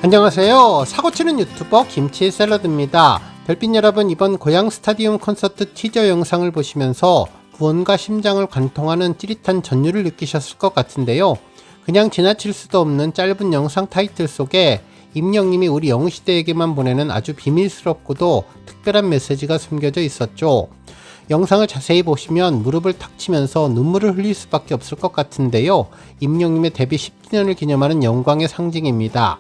안녕하세요. 사고치는 유튜버 김치 샐러드입니다. 별빛 여러분, 이번 고양 스타디움 콘서트 티저 영상을 보시면서 무언가 심장을 관통하는 찌릿한 전율을 느끼셨을 것 같은데요. 그냥 지나칠 수도 없는 짧은 영상 타이틀 속에 임영님이 우리 영시대에게만 보내는 아주 비밀스럽고도 특별한 메시지가 숨겨져 있었죠. 영상을 자세히 보시면 무릎을 탁 치면서 눈물을 흘릴 수밖에 없을 것 같은데요. 임영님의 데뷔 10주년을 기념하는 영광의 상징입니다.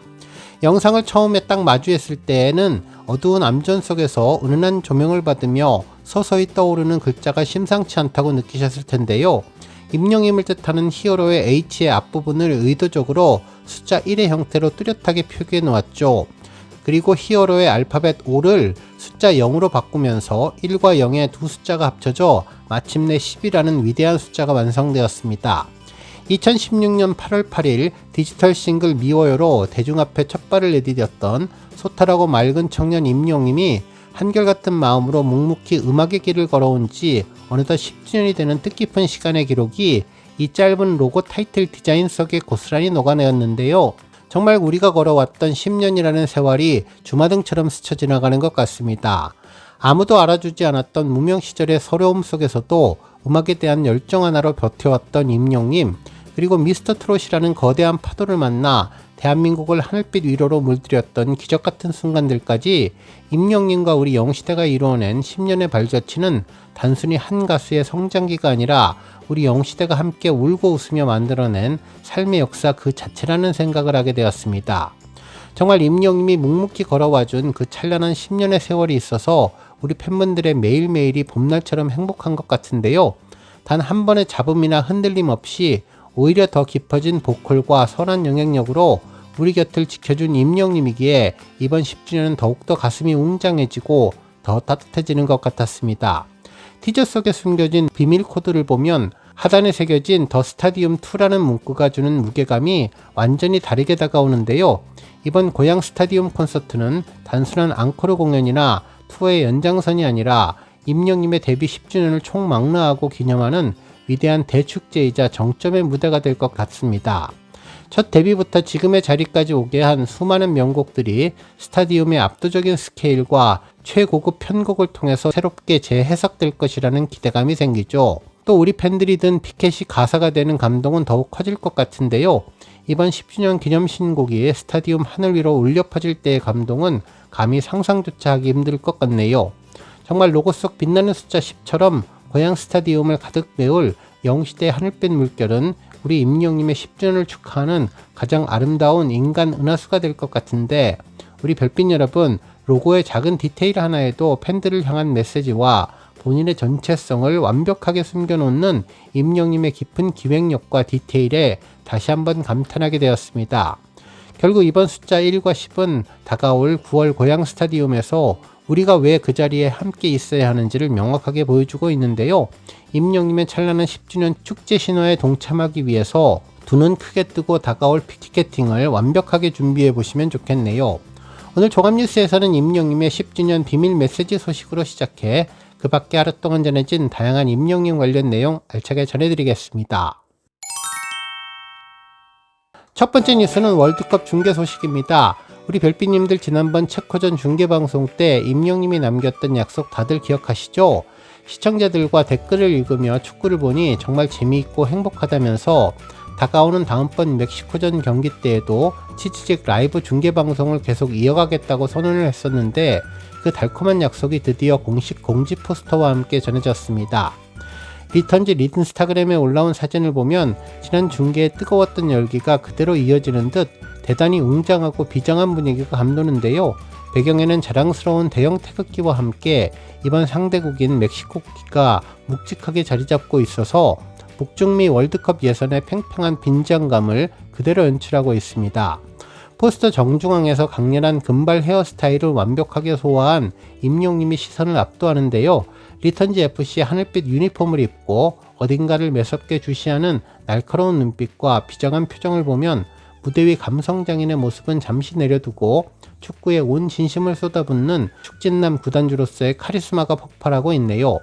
영상을 처음에 딱 마주했을 때에는 어두운 암전 속에서 은은한 조명을 받으며 서서히 떠오르는 글자가 심상치 않다고 느끼셨을 텐데요. 임영님을 뜻하는 히어로의 H의 앞부분을 의도적으로 숫자 1의 형태로 뚜렷하게 표기해 놓았죠. 그리고 히어로의 알파벳 O를 숫자 0으로 바꾸면서 1과 0의 두 숫자가 합쳐져 마침내 10이라는 위대한 숫자가 완성되었습니다. 2016년 8월 8일 디지털 싱글 미워요로 대중 앞에 첫 발을 내디뎠던 소탈하고 맑은 청년 임영님이 한결같은 마음으로 묵묵히 음악의 길을 걸어온 지 어느덧 10주년이 되는 뜻깊은 시간의 기록이 이 짧은 로고 타이틀 디자인 속에 고스란히 녹아내었는데요. 정말 우리가 걸어왔던 10년이라는 세월이 주마등처럼 스쳐 지나가는 것 같습니다. 아무도 알아주지 않았던 무명 시절의 서러움 속에서도 음악에 대한 열정 하나로 버텨왔던 임영님, 그리고 미스터 트롯이라는 거대한 파도를 만나 대한민국을 하늘빛 위로로 물들였던 기적같은 순간들까지 임영님과 우리 영시대가 이루어낸 10년의 발자취는 단순히 한 가수의 성장기가 아니라 우리 영시대가 함께 울고 웃으며 만들어낸 삶의 역사 그 자체라는 생각을 하게 되었습니다. 정말 임영님이 묵묵히 걸어와준 그 찬란한 10년의 세월이 있어서 우리 팬분들의 매일매일이 봄날처럼 행복한 것 같은데요. 단 한 번의 잡음이나 흔들림 없이 오히려 더 깊어진 보컬과 선한 영향력으로 우리 곁을 지켜준 임영님이기에 이번 10주년은 더욱더 가슴이 웅장해지고 더 따뜻해지는 것 같았습니다. 티저 속에 숨겨진 비밀 코드를 보면 하단에 새겨진 더 스타디움 2라는 문구가 주는 무게감이 완전히 다르게 다가오는데요. 이번 고양 스타디움 콘서트는 단순한 앙코르 공연이나 투어의 연장선이 아니라 임영님의 데뷔 10주년을 총망라하고 기념하는 위대한 대축제이자 정점의 무대가 될 것 같습니다. 첫 데뷔부터 지금의 자리까지 오게 한 수많은 명곡들이 스타디움의 압도적인 스케일과 최고급 편곡을 통해서 새롭게 재해석될 것이라는 기대감이 생기죠. 또 우리 팬들이 든 피켓이 가사가 되는 감동은 더욱 커질 것 같은데요. 이번 10주년 기념 신곡이 스타디움 하늘 위로 울려 퍼질 때의 감동은 감히 상상조차 하기 힘들 것 같네요. 정말 로고 속 빛나는 숫자 10처럼 고양 스타디움을 가득 메울 영시대의 하늘빛 물결은 우리 임영님의 10주년을 축하하는 가장 아름다운 인간 은하수가 될 것 같은데, 우리 별빛 여러분, 로고의 작은 디테일 하나에도 팬들을 향한 메시지와 본인의 전체성을 완벽하게 숨겨놓는 임영님의 깊은 기획력과 디테일에 다시 한번 감탄하게 되었습니다. 결국 이번 숫자 1과 10은 다가올 9월 고양 스타디움에서 우리가 왜 그 자리에 함께 있어야 하는지를 명확하게 보여주고 있는데요. 임영님의 찬란한 10주년 축제 신화에 동참하기 위해서 두 눈 크게 뜨고 다가올 티켓팅을 완벽하게 준비해 보시면 좋겠네요. 오늘 종합뉴스에서는 임영님의 10주년 비밀 메시지 소식으로 시작해 그 밖에 하루 동안 전해진 다양한 임영님 관련 내용 알차게 전해드리겠습니다. 첫 번째 뉴스는 월드컵 중계 소식입니다. 우리 별빛님들 지난번 체코전 중계방송 때 임영님이 남겼던 약속 다들 기억하시죠? 시청자들과 댓글을 읽으며 축구를 보니 정말 재미있고 행복하다면서 다가오는 다음번 멕시코전 경기 때에도 치치직 라이브 중계방송을 계속 이어가겠다고 선언을 했었는데 그 달콤한 약속이 드디어 공식 공지 포스터와 함께 전해졌습니다. 리턴지 인스타그램에 올라온 사진을 보면 지난 중계의 뜨거웠던 열기가 그대로 이어지는 듯 대단히 웅장하고 비장한 분위기가 감도는데요. 배경에는 자랑스러운 대형 태극기와 함께 이번 상대국인 멕시코가 묵직하게 자리잡고 있어서 북중미 월드컵 예선의 팽팽한 빈장감을 그대로 연출하고 있습니다. 포스터 정중앙에서 강렬한 금발 헤어스타일을 완벽하게 소화한 임영님이 시선을 압도하는데요. 리턴지 FC 하늘빛 유니폼을 입고 어딘가를 매섭게 주시하는 날카로운 눈빛과 비장한 표정을 보면 무대 위 감성장인의 모습은 잠시 내려두고 축구에 온 진심을 쏟아붓는 축진남 구단주로서의 카리스마가 폭발하고 있네요.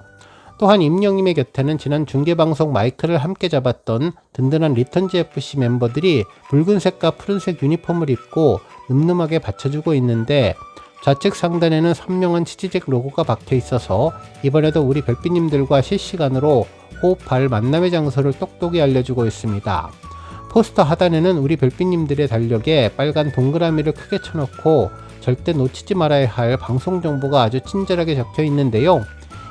또한 임영님의 곁에는 지난 중계방송 마이크를 함께 잡았던 든든한 리턴지 FC 멤버들이 붉은색과 푸른색 유니폼을 입고 늠름하게 받쳐주고 있는데 좌측 상단에는 선명한 치즈잭 로고가 박혀 있어서 이번에도 우리 별빛님들과 실시간으로 호흡할 만남의 장소를 똑똑히 알려주고 있습니다. 포스터 하단에는 우리 별빛님들의 달력에 빨간 동그라미를 크게 쳐놓고 절대 놓치지 말아야 할 방송 정보가 아주 친절하게 적혀 있는데요.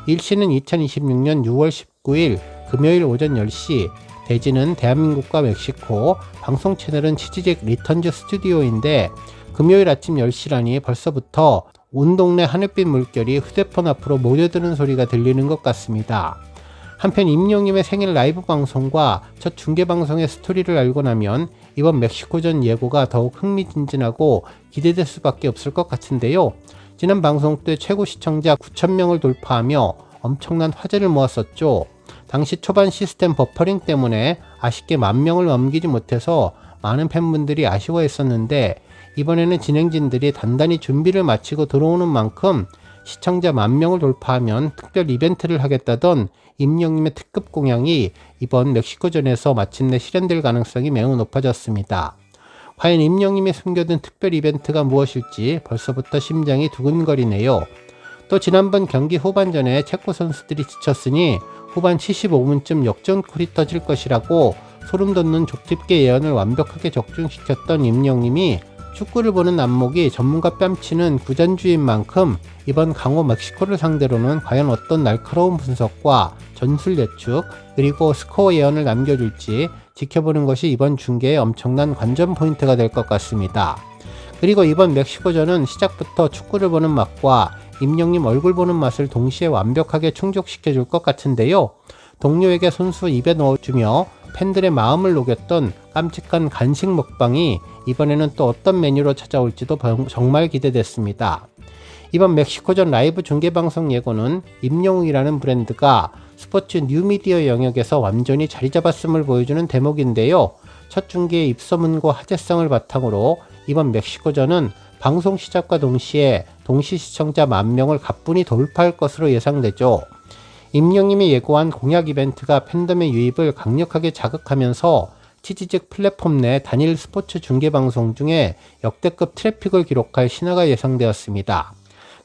일시는 2026년 6월 19일 금요일 오전 10시, 대지는 대한민국과 멕시코, 방송 채널은 치즈잭 리턴즈 스튜디오인데 금요일 아침 10시라니 벌써부터 온 동네 하늘빛 물결이 휴대폰 앞으로 모여드는 소리가 들리는 것 같습니다. 한편 임영님의 생일 라이브 방송과 첫 중계방송의 스토리를 알고 나면 이번 멕시코전 예고가 더욱 흥미진진하고 기대될 수밖에 없을 것 같은데요. 지난 방송 때 최고 시청자 9,000명을 돌파하며 엄청난 화제를 모았었죠. 당시 초반 시스템 버퍼링 때문에 아쉽게 10,000명을 넘기지 못해서 많은 팬분들이 아쉬워했었는데 이번에는 진행진들이 단단히 준비를 마치고 들어오는 만큼 시청자 10,000명을 돌파하면 특별 이벤트를 하겠다던 임영님의 특급 공약이 이번 멕시코전에서 마침내 실현될 가능성이 매우 높아졌습니다. 과연 임영님이 숨겨둔 특별 이벤트가 무엇일지 벌써부터 심장이 두근거리네요. 또 지난번 경기 후반전에 체코 선수들이 지쳤으니 후반 75분쯤 역전골이 터질 것이라고 소름 돋는 족집게 예언을 완벽하게 적중시켰던 임영님이 축구를 보는 안목이 전문가 뺨치는 구단주인 만큼 이번 강호 멕시코를 상대로는 과연 어떤 날카로운 분석과 전술 예측 그리고 스코어 예언을 남겨줄지 지켜보는 것이 이번 중계의 엄청난 관전 포인트가 될 것 같습니다. 그리고 이번 멕시코전은 시작부터 축구를 보는 맛과 임영님 얼굴 보는 맛을 동시에 완벽하게 충족시켜 줄 것 같은데요. 동료에게 손수 입에 넣어주며 팬들의 마음을 녹였던 깜찍한 간식 먹방이 이번에는 또 어떤 메뉴로 찾아올지도 정말 기대됐습니다. 이번 멕시코전 라이브 중계방송 예고는 임영웅이라는 브랜드가 스포츠 뉴미디어 영역에서 완전히 자리 잡았음을 보여주는 대목인데요. 첫 중계의 입소문과 화제성을 바탕으로 이번 멕시코전은 방송 시작과 동시에 동시 시청자 10,000명을 가뿐히 돌파할 것으로 예상되죠. 임영님이 예고한 공약 이벤트가 팬덤의 유입을 강력하게 자극하면서 치즈잭 플랫폼 내 단일 스포츠 중계방송 중에 역대급 트래픽을 기록할 신화가 예상되었습니다.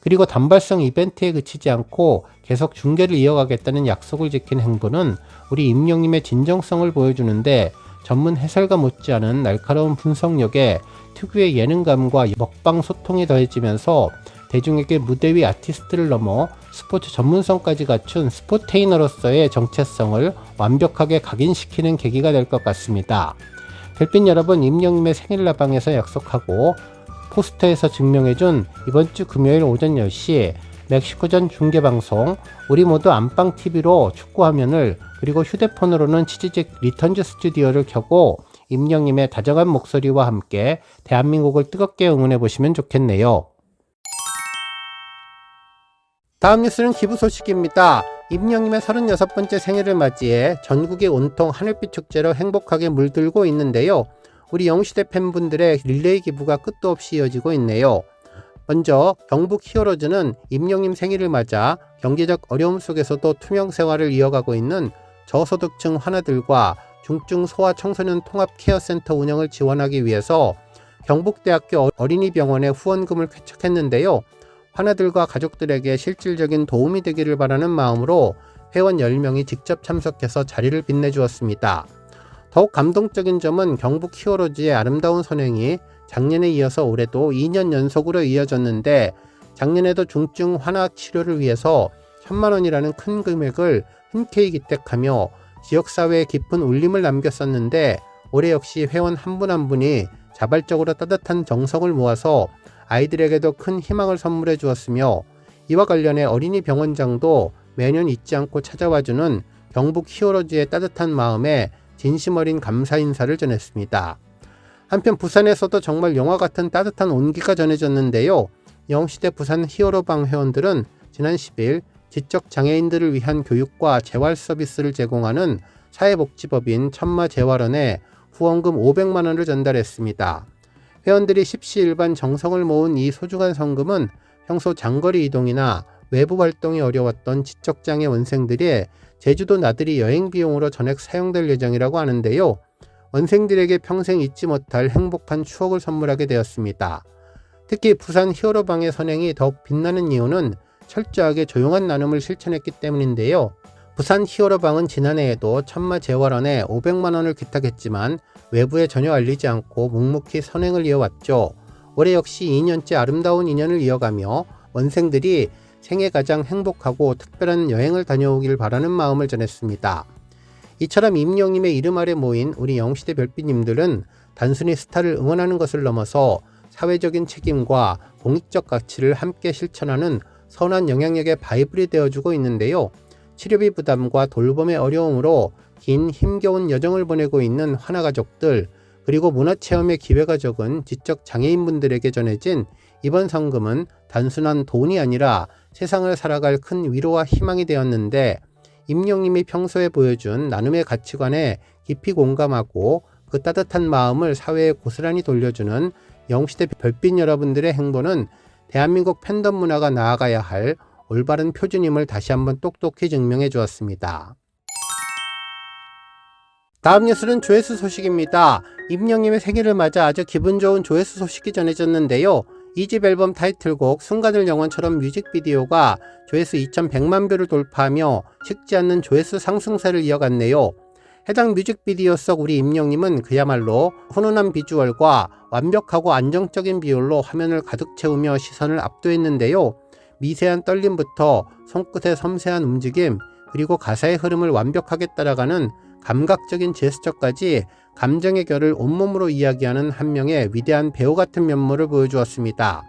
그리고 단발성 이벤트에 그치지 않고 계속 중계를 이어가겠다는 약속을 지킨 행보는 우리 임영님의 진정성을 보여주는데 전문 해설가 못지않은 날카로운 분석력에 특유의 예능감과 먹방 소통이 더해지면서 대중에게 무대 위 아티스트를 넘어 스포츠 전문성까지 갖춘 스포테이너로서의 정체성을 완벽하게 각인시키는 계기가 될 것 같습니다. 별빛 여러분, 임영님의 생일 라방에서 약속하고 포스터에서 증명해준 이번 주 금요일 오전 10시 멕시코전 중계방송 우리 모두 안방TV로 축구화면을 그리고 휴대폰으로는 치즈잭 리턴즈 스튜디오를 켜고 임영님의 다정한 목소리와 함께 대한민국을 뜨겁게 응원해보시면 좋겠네요. 다음 뉴스는 기부 소식입니다. 임영님의 36번째 생일을 맞이해 전국이 온통 하늘빛 축제로 행복하게 물들고 있는데요. 우리 영시대 팬분들의 릴레이 기부가 끝도 없이 이어지고 있네요. 먼저 경북 히어로즈는 임영님 생일을 맞아 경제적 어려움 속에서도 투명 생활을 이어가고 있는 저소득층 환아들과 중증 소아 청소년 통합 케어센터 운영을 지원하기 위해서 경북대학교 어린이병원에 후원금을 쾌척했는데요. 환아들과 가족들에게 실질적인 도움이 되기를 바라는 마음으로 회원 10명이 직접 참석해서 자리를 빛내주었습니다. 더욱 감동적인 점은 경북 히어로즈의 아름다운 선행이 작년에 이어서 올해도 2년 연속으로 이어졌는데 작년에도 중증 환아 치료를 위해서 1,000만원이라는 큰 금액을 흔쾌히 기택하며 지역사회에 깊은 울림을 남겼었는데 올해 역시 회원 한 분 한 분이 자발적으로 따뜻한 정성을 모아서 아이들에게도 큰 희망을 선물해 주었으며 이와 관련해 어린이 병원장도 매년 잊지 않고 찾아와주는 경북 히어로즈의 따뜻한 마음에 진심 어린 감사 인사를 전했습니다. 한편 부산에서도 정말 영화 같은 따뜻한 온기가 전해졌는데요. 영시대 부산 히어로방 회원들은 지난 10일 지적장애인들을 위한 교육과 재활 서비스를 제공하는 사회복지법인 천마재활원에 후원금 500만원을 전달했습니다. 회원들이 십시일반 정성을 모은 이 소중한 성금은 평소 장거리 이동이나 외부 활동이 어려웠던 지적장애 원생들의 제주도 나들이 여행 비용으로 전액 사용될 예정이라고 하는데요. 원생들에게 평생 잊지 못할 행복한 추억을 선물하게 되었습니다. 특히 부산 히어로방의 선행이 더욱 빛나는 이유는 철저하게 조용한 나눔을 실천했기 때문인데요. 부산 히어로방은 지난해에도 천마재활원에 500만원을 기탁했지만 외부에 전혀 알리지 않고 묵묵히 선행을 이어왔죠. 올해 역시 2년째 아름다운 인연을 이어가며 원생들이 생애 가장 행복하고 특별한 여행을 다녀오길 바라는 마음을 전했습니다. 이처럼 임영님의 이름 아래 모인 우리 영시대 별빛님들은 단순히 스타를 응원하는 것을 넘어서 사회적인 책임과 공익적 가치를 함께 실천하는 선한 영향력의 바이블이 되어주고 있는데요. 치료비 부담과 돌봄의 어려움으로 긴 힘겨운 여정을 보내고 있는 하나가족들, 그리고 문화체험의 기회가 적은 지적 장애인분들에게 전해진 이번 성금은 단순한 돈이 아니라 세상을 살아갈 큰 위로와 희망이 되었는데, 임영님이 평소에 보여준 나눔의 가치관에 깊이 공감하고 그 따뜻한 마음을 사회에 고스란히 돌려주는 영시대 별빛 여러분들의 행보는 대한민국 팬덤 문화가 나아가야 할 올바른 표준임을 다시 한번 똑똑히 증명해 주었습니다. 다음 뉴스는 조회수 소식입니다. 임영님의 생일을 맞아 아주 기분 좋은 조회수 소식이 전해졌는데요. 2집 앨범 타이틀곡 순간을 영원처럼 뮤직비디오가 조회수 2100만 뷰를 돌파하며 식지 않는 조회수 상승세를 이어갔네요. 해당 뮤직비디오 속 우리 임영님은 그야말로 훈훈한 비주얼과 완벽하고 안정적인 비율로 화면을 가득 채우며 시선을 압도했는데요. 미세한 떨림부터 손끝의 섬세한 움직임, 그리고 가사의 흐름을 완벽하게 따라가는 감각적인 제스처까지 감정의 결을 온몸으로 이야기하는 한 명의 위대한 배우 같은 면모를 보여주었습니다.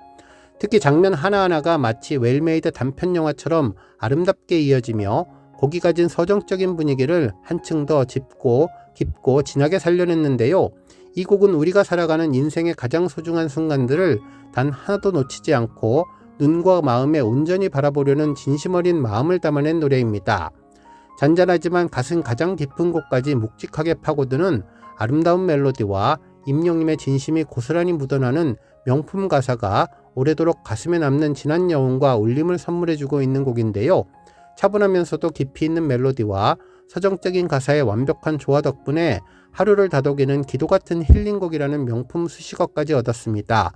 특히 장면 하나하나가 마치 웰메이드 단편 영화처럼 아름답게 이어지며 곡이 가진 서정적인 분위기를 한층 더 짙고 깊고 진하게 살려냈는데요. 이 곡은 우리가 살아가는 인생의 가장 소중한 순간들을 단 하나도 놓치지 않고 눈과 마음에 온전히 바라보려는 진심 어린 마음을 담아낸 노래입니다. 잔잔하지만 가슴 가장 깊은 곳까지 묵직하게 파고드는 아름다운 멜로디와 임영님의 진심이 고스란히 묻어나는 명품 가사가 오래도록 가슴에 남는 진한 여운과 울림을 선물해주고 있는 곡인데요. 차분하면서도 깊이 있는 멜로디와 서정적인 가사의 완벽한 조화 덕분에 하루를 다독이는 기도 같은 힐링곡이라는 명품 수식어까지 얻었습니다.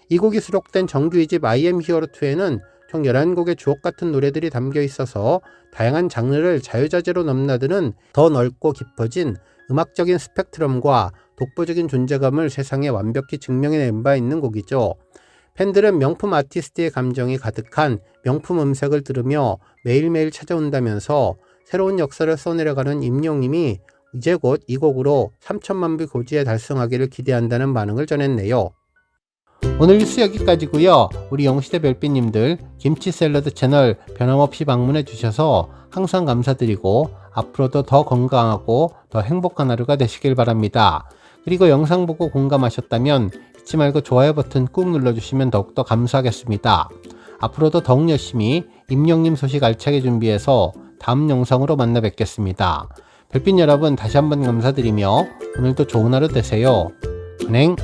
이 곡이 수록된 정규 2집 I am hero 2에는 총 11곡의 주옥 같은 노래들이 담겨 있어서 다양한 장르를 자유자재로 넘나드는 더 넓고 깊어진 음악적인 스펙트럼과 독보적인 존재감을 세상에 완벽히 증명해낸 바 있는 곡이죠. 팬들은 명품 아티스트의 감정이 가득한 명품 음색을 들으며 매일매일 찾아온다면서 새로운 역사를 써내려가는 임영님이 이제 곧 이 곡으로 3천만 뷰 고지에 달성하기를 기대한다는 반응을 전했네요. 오늘 뉴스 여기까지고요. 우리 영시대 별빛님들 김치 샐러드 채널 변함없이 방문해 주셔서 항상 감사드리고 앞으로도 더 건강하고 더 행복한 하루가 되시길 바랍니다. 그리고 영상 보고 공감하셨다면 잊지 말고 좋아요 버튼 꾹 눌러주시면 더욱더 감사하겠습니다. 앞으로도 더욱 열심히 임영님 소식 알차게 준비해서 다음 영상으로 만나 뵙겠습니다. 별빛 여러분 다시 한번 감사드리며 오늘도 좋은 하루 되세요. 은행